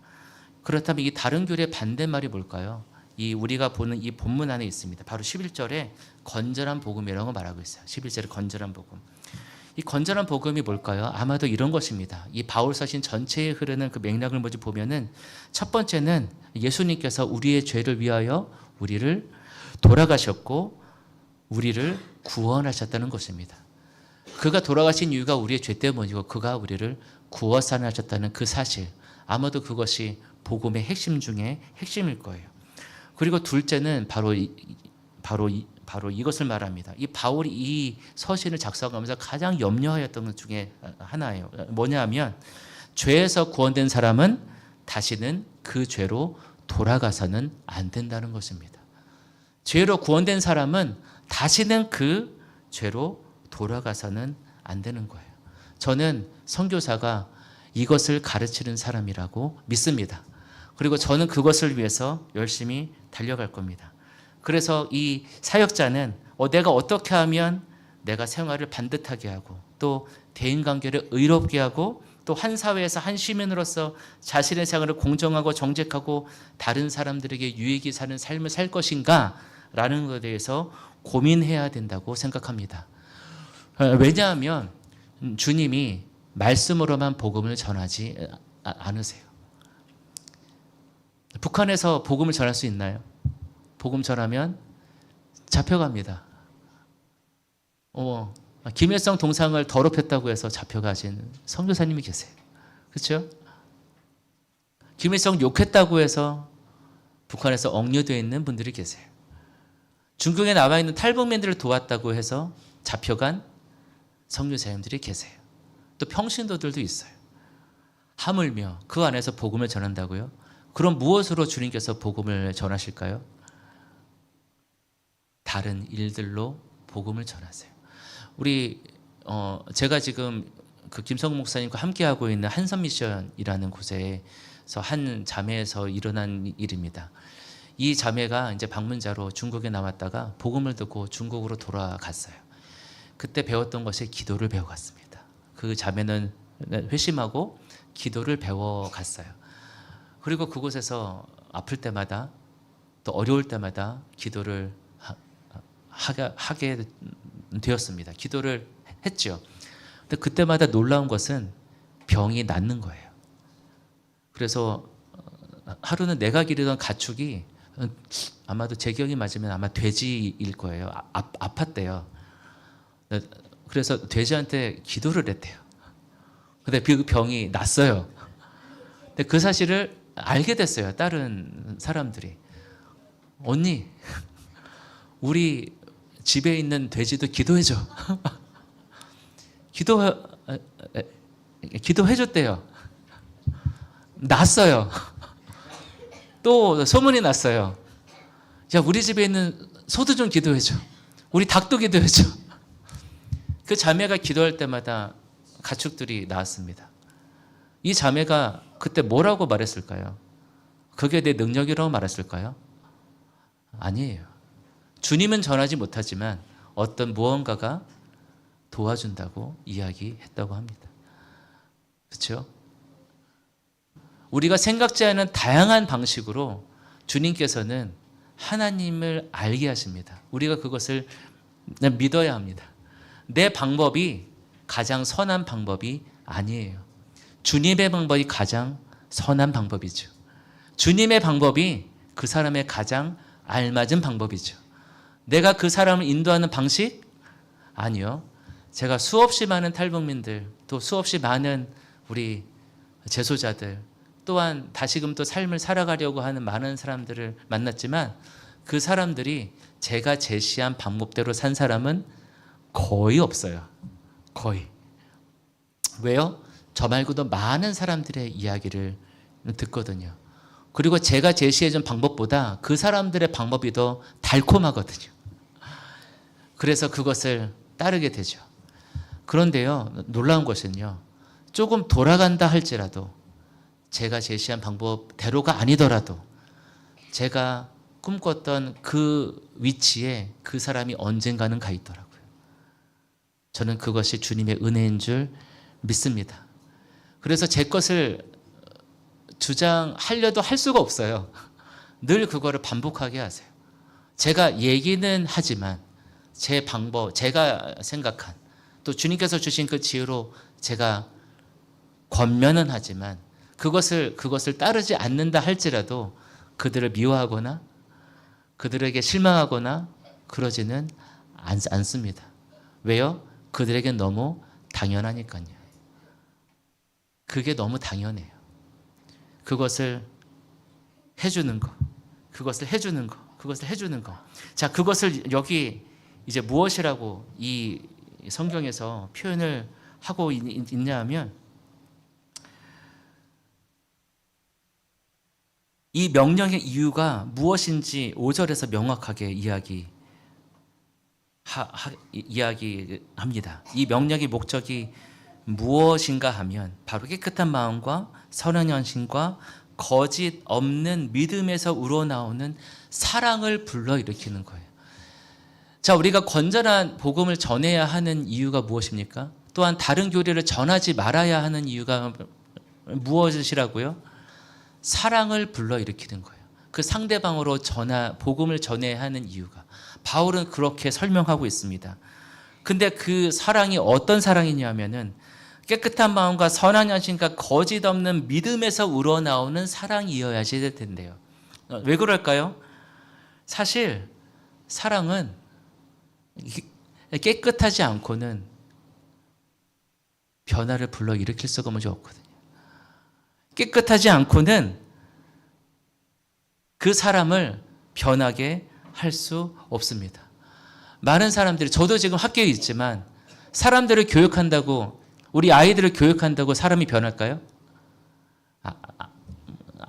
그렇다면 이 다른 교리의 반대말이 뭘까요? 이 우리가 보는 이 본문 안에 있습니다. 바로 11절에 건전한 복음이라고 말하고 있어요. 11절에 건전한 복음. 이 건전한 복음이 뭘까요? 아마도 이런 것입니다. 이 바울 서신 전체에 흐르는 그 맥락을 먼저 보면은 첫 번째는 예수님께서 우리의 죄를 위하여 우리를 돌아가셨고 우리를 구원하셨다는 것입니다. 그가 돌아가신 이유가 우리의 죄 때문이고 그가 우리를 구원하셨다는 그 사실, 아마도 그것이 복음의 핵심 중에 핵심일 거예요. 그리고 둘째는 바로 이것을 말합니다. 이 바울이 이 서신을 작성하면서 가장 염려하였던 것 중에 하나예요. 뭐냐면 죄에서 구원된 사람은 다시는 그 죄로 돌아가서는 안 된다는 것입니다. 죄로 구원된 사람은 다시는 그 죄로 돌아가서는 안 되는 거예요. 저는 선교사가 이것을 가르치는 사람이라고 믿습니다. 그리고 저는 그것을 위해서 열심히 달려갈 겁니다. 그래서 이 사역자는 내가 어떻게 하면 내가 생활을 반듯하게 하고 또 대인관계를 의롭게 하고 또 한 사회에서 한 시민으로서 자신의 생활을 공정하고 정직하고 다른 사람들에게 유익이 사는 삶을 살 것인가 라는 것에 대해서 고민해야 된다고 생각합니다. 왜냐하면 주님이 말씀으로만 복음을 전하지 않으세요. 북한에서 복음을 전할 수 있나요? 복음 전하면 잡혀갑니다. 김일성 동상을 더럽혔다고 해서 잡혀가신 선교사님이 계세요. 그렇죠? 김일성 욕했다고 해서 북한에서 억류되어 있는 분들이 계세요. 중국에 나와 있는 탈북민들을 도왔다고 해서 잡혀간 선교사님들이 계세요. 또 평신도들도 있어요. 하물며 그 안에서 복음을 전한다고요? 그럼 무엇으로 주님께서 복음을 전하실까요? 다른 일들로 복음을 전하세요. 제가 지금 그 김성국 목사님과 함께하고 있는 한선미션이라는 곳에서 한 자매에서 일어난 일입니다. 이 자매가 이제 방문자로 중국에 나왔다가 복음을 듣고 중국으로 돌아갔어요. 그때 배웠던 것이 기도를 배워갔습니다. 그 자매는 회심하고 기도를 배워갔어요. 그리고 그곳에서 아플 때마다 또 어려울 때마다 기도를 하게 되었습니다. 기도를 했죠. 근데 그때마다 놀라운 것은 병이 낫는 거예요. 그래서 하루는 내가 기르던 가축이 아마도 제 기억이 맞으면 아마 돼지일 거예요. 아팠대요. 그래서 돼지한테 기도를 했대요. 근데 그 병이 났어요. 근데 그 사실을 알게 됐어요. 다른 사람들이. 언니, 우리 집에 있는 돼지도 기도해줘. 기도해줬대요. 났어요. 또 소문이 났어요. 야, 우리 집에 있는 소도 좀 기도해줘. 우리 닭도 기도해줘. 그 자매가 기도할 때마다 가축들이 나왔습니다. 이 자매가 그때 뭐라고 말했을까요? 그게 내 능력이라고 말했을까요? 아니에요. 주님은 전하지 못하지만 어떤 무언가가 도와준다고 이야기했다고 합니다. 그렇죠? 우리가 생각지 않은 다양한 방식으로 주님께서는 하나님을 알게 하십니다. 우리가 그것을 믿어야 합니다. 내 방법이 가장 선한 방법이 아니에요. 주님의 방법이 가장 선한 방법이죠. 주님의 방법이 그 사람의 가장 알맞은 방법이죠. 내가 그 사람을 인도하는 방식? 아니요. 제가 수없이 많은 탈북민들, 또 수없이 많은 우리 재소자들, 또한 다시금 또 삶을 살아가려고 하는 많은 사람들을 만났지만 그 사람들이 제가 제시한 방법대로 산 사람은 거의 없어요. 거의. 왜요? 저 말고도 많은 사람들의 이야기를 듣거든요. 그리고 제가 제시해준 방법보다 그 사람들의 방법이 더 달콤하거든요. 그래서 그것을 따르게 되죠. 그런데요, 놀라운 것은요, 조금 돌아간다 할지라도 제가 제시한 방법대로가 아니더라도 제가 꿈꿨던 그 위치에 그 사람이 언젠가는 가 있더라고요. 저는 그것이 주님의 은혜인 줄 믿습니다. 그래서 제 것을 주장하려도 할 수가 없어요. 늘 그거를 반복하게 하세요. 제가 얘기는 하지만 제 방법, 제가 생각한 또 주님께서 주신 그 지혜로 제가 권면은 하지만 그것을 따르지 않는다 할지라도 그들을 미워하거나 그들에게 실망하거나 그러지는 않습니다. 왜요? 그들에겐 너무 당연하니까요. 그게 너무 당연해요. 그것을 해주는 거, 그것을 해주는 거, 그것을 해주는 거. 자, 그것을 여기 이제 무엇이라고 이 성경에서 표현을 하고 있냐 하면 이 명령의 이유가 무엇인지 5절에서 명확하게 이야기합니다. 이 명령의 목적이 무엇인가 하면 바로 깨끗한 마음과 선한 연심과 거짓 없는 믿음에서 우러나오는 사랑을 불러일으키는 거예요. 자, 우리가 건전한 복음을 전해야 하는 이유가 무엇입니까? 또한 다른 교리를 전하지 말아야 하는 이유가 무엇이라고요? 사랑을 불러일으키는 거예요. 그 상대방으로 복음을 전해야 하는 이유가. 바울은 그렇게 설명하고 있습니다. 근데 그 사랑이 어떤 사랑이냐면은 깨끗한 마음과 선한 연심과 거짓 없는 믿음에서 우러나오는 사랑이어야지 될 텐데요. 왜 그럴까요? 사실 사랑은 깨끗하지 않고는 변화를 불러일으킬 수가 먼저 없거든요. 깨끗하지 않고는 그 사람을 변하게 할 수 없습니다. 많은 사람들이, 저도 지금 학교에 있지만 사람들을 교육한다고, 우리 아이들을 교육한다고 사람이 변할까요?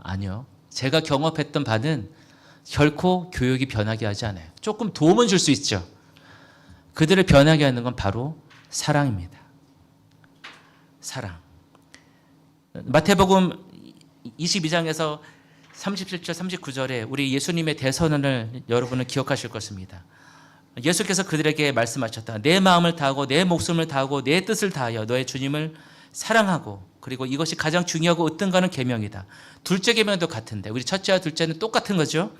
아니요. 제가 경험했던 바는 결코 교육이 변하게 하지 않아요. 조금 도움은 줄 수 있죠. 그들을 변하게 하는 건 바로 사랑입니다. 사랑. 마태복음 22장에서 37절 39절에 우리 예수님의 대선언을 여러분은 기억하실 것입니다. 예수께서 그들에게 말씀하셨다. 내 마음을 다하고 내 목숨을 다하고 내 뜻을 다하여 너의 주님을 사랑하고, 그리고 이것이 가장 중요하고 으뜸가는 계명이다. 둘째 계명도 같은데 우리 첫째와 둘째는 똑같은 거죠.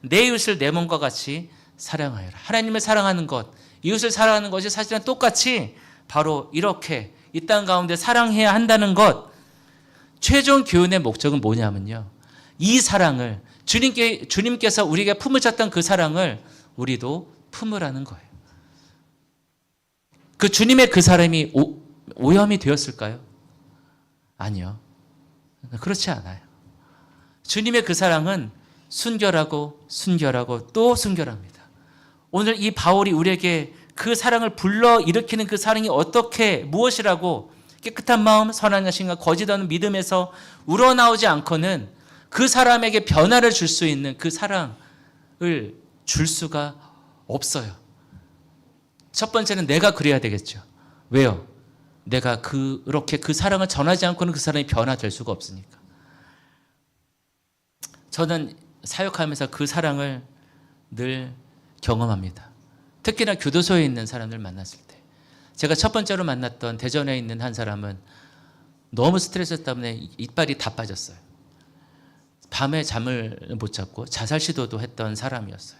내 이웃을 내 몸과 같이 사랑하여라. 하나님을 사랑하는 것, 이웃을 사랑하는 것이 사실은 똑같이 바로 이렇게 이 땅 가운데 사랑해야 한다는 것. 최종 교훈의 목적은 뭐냐면요, 이 사랑을 주님께서 우리에게 품으셨던 그 사랑을 우리도 품으라는 거예요. 그 주님의 그 사람이 오염이 되었을까요? 아니요. 그렇지 않아요. 주님의 그 사랑은 순결하고 순결하고 또 순결합니다. 오늘 이 바울이 우리에게 그 사랑을 불러일으키는 그 사랑이 어떻게, 무엇이라고, 깨끗한 마음, 선한 자신과 거짓 없는 믿음에서 우러나오지 않고는 그 사람에게 변화를 줄 수 있는 그 사랑을 줄 수가 없어요. 첫 번째는 내가 그래야 되겠죠. 왜요? 내가 그렇게 그 사랑을 전하지 않고는 그 사람이 변화될 수가 없으니까. 저는 사역하면서 그 사랑을 늘 경험합니다. 특히나 교도소에 있는 사람들 만났을 때. 제가 첫 번째로 만났던 대전에 있는 한 사람은 너무 스트레스 때문에 이빨이 다 빠졌어요. 밤에 잠을 못 잤고 자살 시도도 했던 사람이었어요.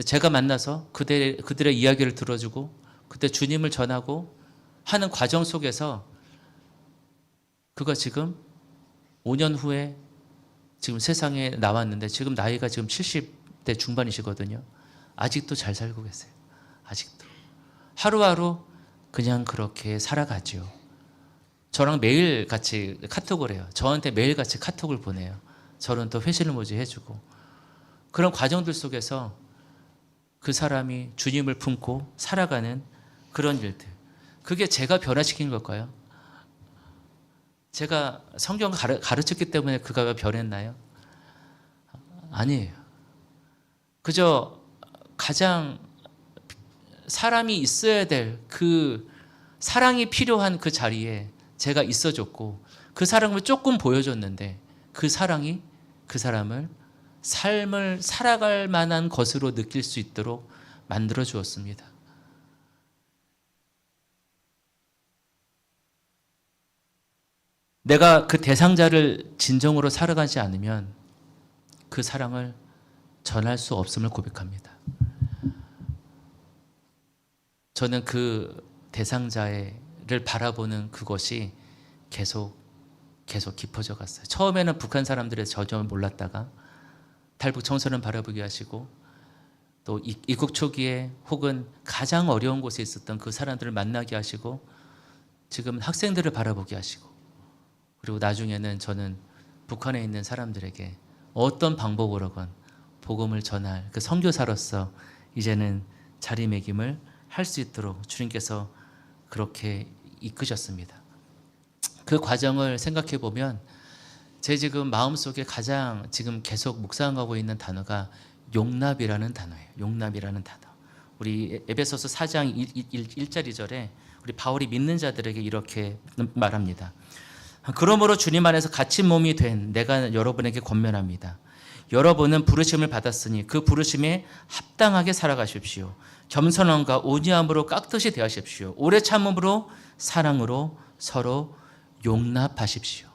제가 만나서 그들의 이야기를 들어주고 그때 주님을 전하고 하는 과정 속에서 그가 지금 5년 후에 지금 세상에 나왔는데 지금 나이가 지금 70대 중반이시거든요. 아직도 잘 살고 계세요. 아직도. 하루하루 그냥 그렇게 살아가죠. 저랑 매일 같이 카톡을 해요. 저한테 매일 같이 카톡을 보내요. 저는 또 회실 모지 해주고. 그런 과정들 속에서 그 사람이 주님을 품고 살아가는 그런 일들. 그게 제가 변화시킨 걸까요? 제가 성경을 가르쳤기 때문에 그가 변했나요? 아니에요. 그저 가장 사람이 있어야 될 그 사랑이 필요한 그 자리에 제가 있어줬고 그 사랑을 조금 보여줬는데 그 사랑이 그 사람을 삶을 살아갈 만한 것으로 느낄 수 있도록 만들어 주었습니다. 내가 그 대상자를 진정으로 살아가지 않으면 그 사랑을 전할 수 없음을 고백합니다. 저는 그 대상자를 바라보는 그것이 계속 깊어져 갔어요. 처음에는 북한 사람들의 저점을 몰랐다가 탈북 청소년 바라보게 하시고 또 이국 초기에 혹은 가장 어려운 곳에 있었던 그 사람들을 만나게 하시고 지금 학생들을 바라보게 하시고 그리고 나중에는 저는 북한에 있는 사람들에게 어떤 방법으로건 복음을 전할 그 선교사로서 이제는 자리매김을 할 수 있도록 주님께서 그렇게 이끄셨습니다. 그 과정을 생각해 보면 제 지금 마음속에 가장 지금 계속 묵상하고 있는 단어가 용납이라는 단어예요. 용납이라는 단어. 우리 에베소서 4장 1절 2절에 우리 바울이 믿는 자들에게 이렇게 말합니다. 그러므로 주님 안에서 갇힌 몸이 된 내가 여러분에게 권면합니다. 여러분은 부르심을 받았으니 그 부르심에 합당하게 살아가십시오. 겸손함과 온유함으로 깍듯이 대하십시오. 오래 참음으로 사랑으로 서로 용납하십시오.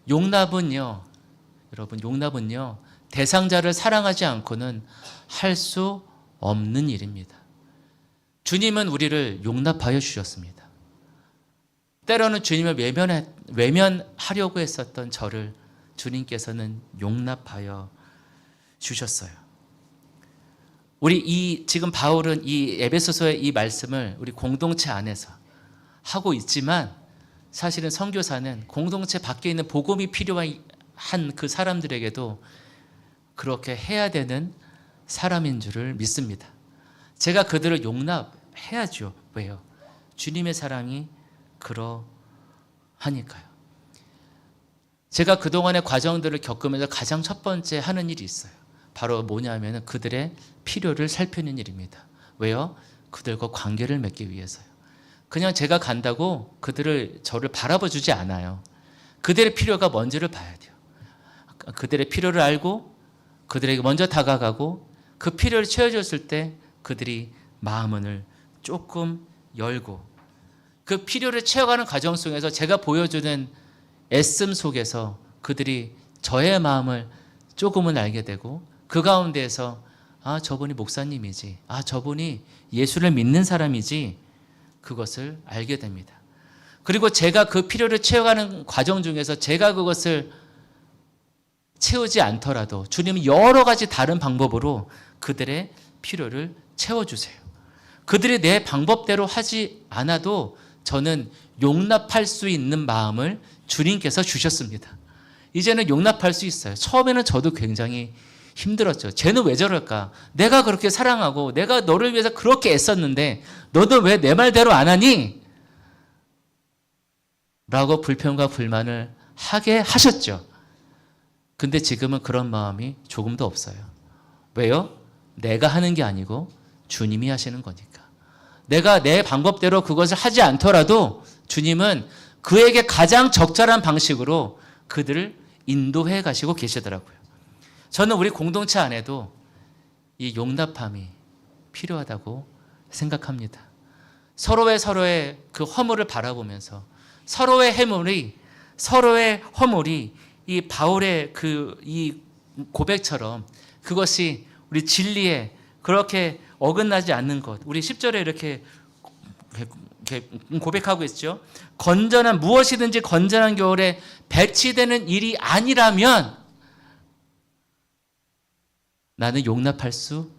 용납은요, 여러분, 용납은요, 대상자를 사랑하지 않고는 할 수 없는 일입니다. 주님은 우리를 용납하여 주셨습니다. 때로는 주님을 외면하려고 했었던 저를 주님께서는 용납하여 주셨어요. 우리 지금 바울은 이 에베소서의 이 말씀을 우리 공동체 안에서 하고 있지만 사실은 선교사는 공동체 밖에 있는 복음이 필요한 그 사람들에게도 그렇게 해야 되는 사람인 줄을 믿습니다. 제가 그들을 용납해야죠. 왜요? 주님의 사랑이 그러하니까요. 제가 그동안의 과정들을 겪으면서 가장 첫 번째 하는 일이 있어요. 바로 뭐냐면 그들의 필요를 살피는 일입니다. 왜요? 그들과 관계를 맺기 위해서요. 그냥 제가 간다고 저를 바라봐 주지 않아요. 그들의 필요가 뭔지를 봐야 돼요. 그들의 필요를 알고 그들에게 먼저 다가가고 그 필요를 채워줬을 때 그들이 마음문을 조금 열고 그 필요를 채워가는 과정 속에서 제가 보여주는 애씀 속에서 그들이 저의 마음을 조금은 알게 되고 그 가운데에서 저분이 목사님이지, 저분이 예수를 믿는 사람이지, 그것을 알게 됩니다. 그리고 제가 그 필요를 채워가는 과정 중에서 제가 그것을 채우지 않더라도 주님은 여러 가지 다른 방법으로 그들의 필요를 채워주세요. 그들이 내 방법대로 하지 않아도 저는 용납할 수 있는 마음을 주님께서 주셨습니다. 이제는 용납할 수 있어요. 처음에는 저도 굉장히 힘들었죠. 쟤는 왜 저럴까? 내가 그렇게 사랑하고 내가 너를 위해서 그렇게 애썼는데 너도 왜 내 말대로 안 하니? 라고 불평과 불만을 하게 하셨죠. 근데 지금은 그런 마음이 조금도 없어요. 왜요? 내가 하는 게 아니고 주님이 하시는 거니까. 내가 내 방법대로 그것을 하지 않더라도 주님은 그에게 가장 적절한 방식으로 그들을 인도해 가시고 계시더라고요. 저는 우리 공동체 안에도 이 용납함이 필요하다고 생각합니다. 서로의 그 허물을 바라보면서 서로의 허물이 이 바울의 이 고백처럼 그것이 우리 진리에 그렇게 어긋나지 않는 것. 우리 10절에 이렇게 고백하고 있죠. 무엇이든지 건전한 겨울에 배치되는 일이 아니라면 나는 용납할 수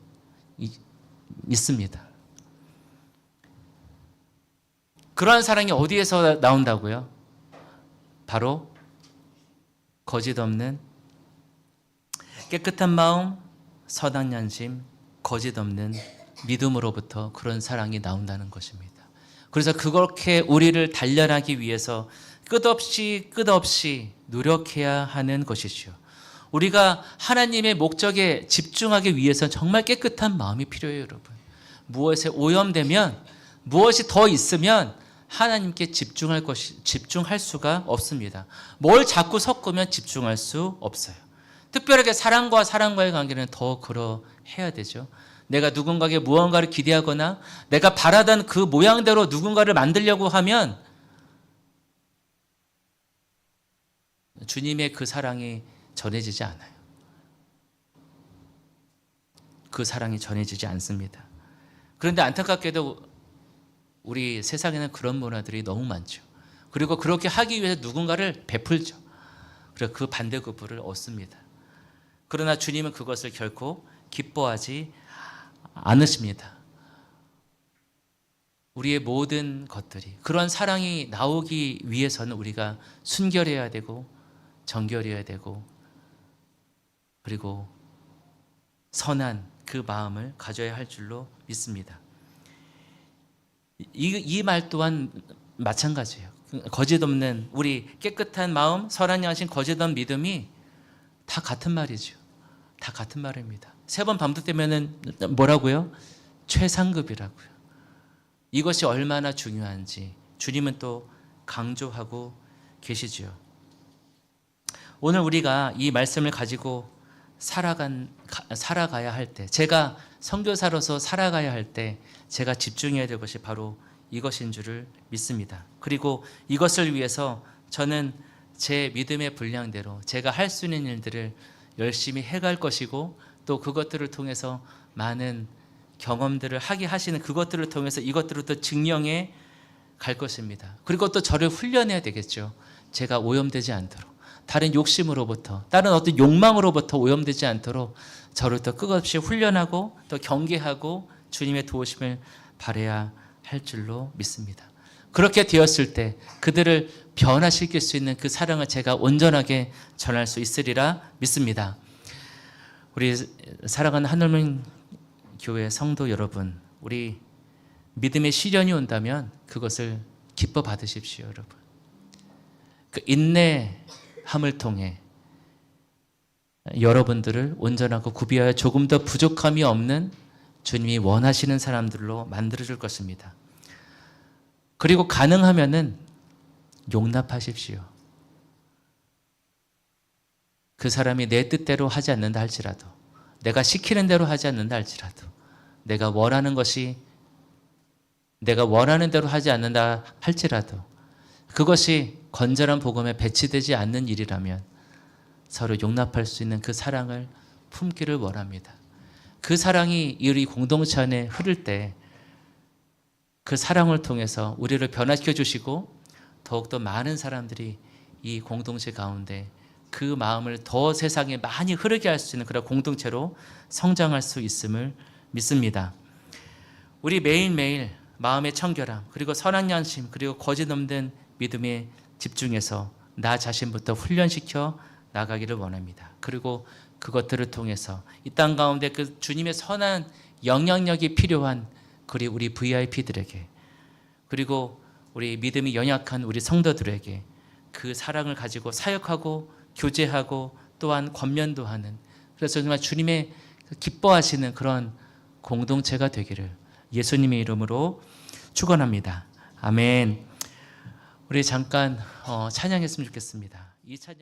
있습니다. 그러한 사랑이 어디에서 나온다고요? 바로 거짓 없는 깨끗한 마음, 선한 양심, 거짓 없는 믿음으로부터 그런 사랑이 나온다는 것입니다. 그래서 그렇게 우리를 단련하기 위해서 끝없이 노력해야 하는 것이죠. 우리가 하나님의 목적에 집중하기 위해서 정말 깨끗한 마음이 필요해요, 여러분. 무엇에 오염되면, 무엇이 더 있으면 하나님께 집중할 수가 없습니다. 뭘 자꾸 섞으면 집중할 수 없어요. 특별하게 사랑과의 관계는 더 그러해야 되죠. 내가 누군가에게 무언가를 기대하거나 내가 바라던 그 모양대로 누군가를 만들려고 하면 주님의 그 사랑이 전해지지 않아요. 그 사랑이 전해지지 않습니다. 그런데 안타깝게도 우리 세상에는 그런 문화들이 너무 많죠. 그리고 그렇게 하기 위해서 누군가를 베풀죠. 그래서 그 반대급부를 얻습니다. 그러나 주님은 그것을 결코 기뻐하지 않으십니다. 우리의 모든 것들이 그런 사랑이 나오기 위해서는 우리가 순결해야 되고 정결해야 되고 그리고 선한 그 마음을 가져야 할 줄로 믿습니다. 이 말 또한 마찬가지예요. 거짓 없는 우리 깨끗한 마음, 선한 양심, 거짓 없는 믿음이 다 같은 말이죠. 다 같은 말입니다. 3번 반복되면은 뭐라고요? 최상급이라고요. 이것이 얼마나 중요한지 주님은 또 강조하고 계시지요. 오늘 우리가 이 말씀을 가지고 살아가야 할 때, 제가 선교사로서 살아가야 할 때 제가 집중해야 될 것이 바로 이것인 줄을 믿습니다. 그리고 이것을 위해서 저는 제 믿음의 분량대로 제가 할 수 있는 일들을 열심히 해갈 것이고 또 그것들을 통해서 많은 경험들을 하게 하시는 그것들을 통해서 이것들을 또 증명해 갈 것입니다. 그리고 또 저를 훈련해야 되겠죠. 제가 오염되지 않도록 다른 욕심으로부터 다른 어떤 욕망으로부터 오염되지 않도록 저를 또 끝없이 훈련하고 또 경계하고 주님의 도우심을 바라야 할 줄로 믿습니다. 그렇게 되었을 때 그들을 변화시킬 수 있는 그 사랑을 제가 온전하게 전할 수 있으리라 믿습니다. 우리 사랑하는 한올문 교회 성도 여러분, 우리 믿음의 시련이 온다면 그것을 기뻐 받으십시오, 여러분. 그 인내함을 통해 여러분들을 온전하고 구비하여 조금 더 부족함이 없는 주님이 원하시는 사람들로 만들어줄 것입니다. 그리고 가능하면은 용납하십시오. 그 사람이 내 뜻대로 하지 않는다 할지라도, 내가 시키는 대로 하지 않는다 할지라도, 내가 원하는 대로 하지 않는다 할지라도 그것이 건전한 복음에 배치되지 않는 일이라면 서로 용납할 수 있는 그 사랑을 품기를 원합니다. 그 사랑이 우리 공동체 안에 흐를 때 그 사랑을 통해서 우리를 변화시켜 주시고 더욱더 많은 사람들이 이 공동체 가운데 그 마음을 더 세상에 많이 흐르게 할 수 있는 그런 공동체로 성장할 수 있음을 믿습니다. 우리 매일매일 마음의 청결함 그리고 선한 양심 그리고 거짓 없는 믿음에 집중해서 나 자신부터 훈련시켜 나가기를 원합니다. 그리고 그것들을 통해서 이 땅 가운데 그 주님의 선한 영향력이 필요한 우리 VIP들에게 그리고 우리 믿음이 연약한 우리 성도들에게 그 사랑을 가지고 사역하고 교제하고 또한 권면도 하는 그래서 정말 주님의 기뻐하시는 그런 공동체가 되기를 예수님의 이름으로 축원합니다. 아멘. 우리 잠깐 찬양했으면 좋겠습니다. 이 찬양